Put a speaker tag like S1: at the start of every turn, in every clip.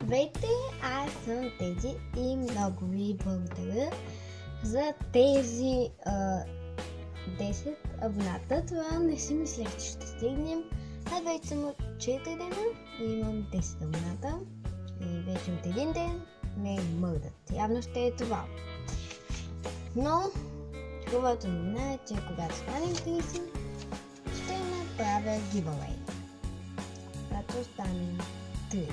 S1: Здравейте, аз съм Тези и много ви благодаря за тези 10 абоната. Това не си мислех, че ще стигнем. Аз вече съм от 4 дена и имам 10 абоната. И вече от един ден не мърдат. Явно ще е това. Но хубавото новина е, че когато станем 30, ще направя giveaway. Когато станем 30.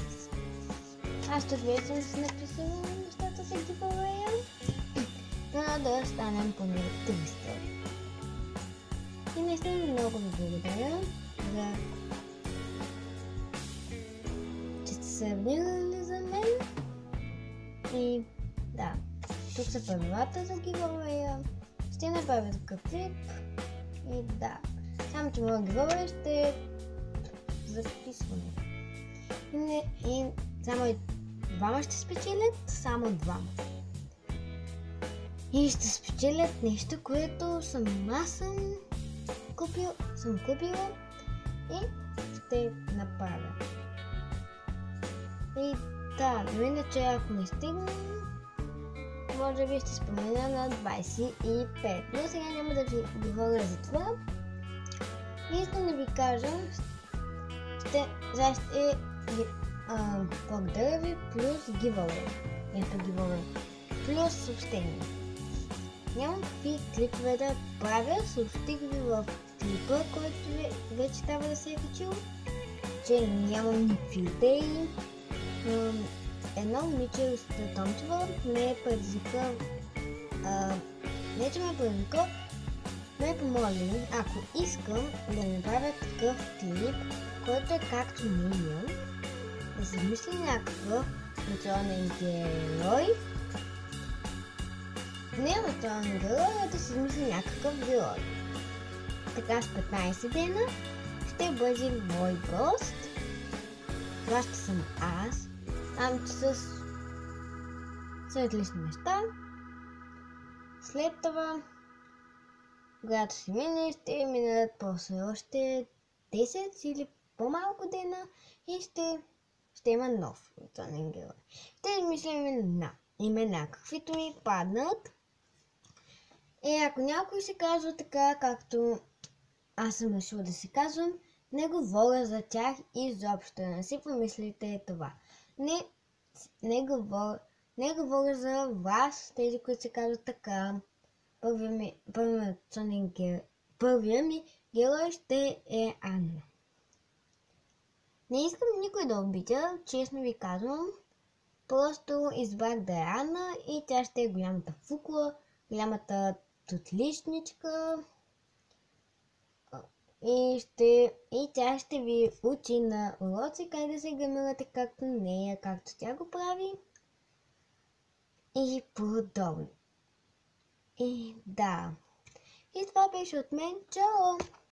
S1: Аз тук вече съм си написала нещата за giveaway, но да станем поне 300. И наистина много ви благодаря за че сте се абонирали за мен. И да, тук са правилата за giveaway. Ще направя такъв клип. И да, само че моят giveaway ще е записване. И само двама ще спечелят, само двама. И ще спечелят нещо, което съм купила и ще направя. И да, но иначе ако не стигнем, може би ще спомена на 25. Но сега няма да ви говоря за това. И искам да ви кажа, благодаря ви плюс giveaway. Ето giveaway. Плюс съобщение. Нямам какви клипове да правя. Съобщих ви в клипа, който вече трябва да се е качил, че нямам никакви идеи. Едно момиче от Томчева ме предизвика, не че ме предизвика, ме помоли, ако искам да направя такъв клип, който е както Minion, да се измисли някакъв национален герой. Не национален герой, а да се измисли някакъв герой. Така с 15 дена ще бъде мой гост. Това ще съм аз, че с различни неща. След това, когато си мине, ще минат после още 10 или по-малко дена и ще има нов национален герой. Ще измислим имена, каквито ми паднат. И ако някой се казва така, както аз съм решила да се казвам, не говоря за тях изобщо. Не си помислите това. Не говоря за вас, тези, които се казват така. Първият ми герой ще е Анна. Не искам никой да обидя, честно ви казвам. Просто избрах да е Анна и тя ще е голямата фукла, голямата отличничка. И тя ще ви учи на уроци как да се гримирате както нея, както тя го прави. И подобно. И да. И това беше от мен. Чао!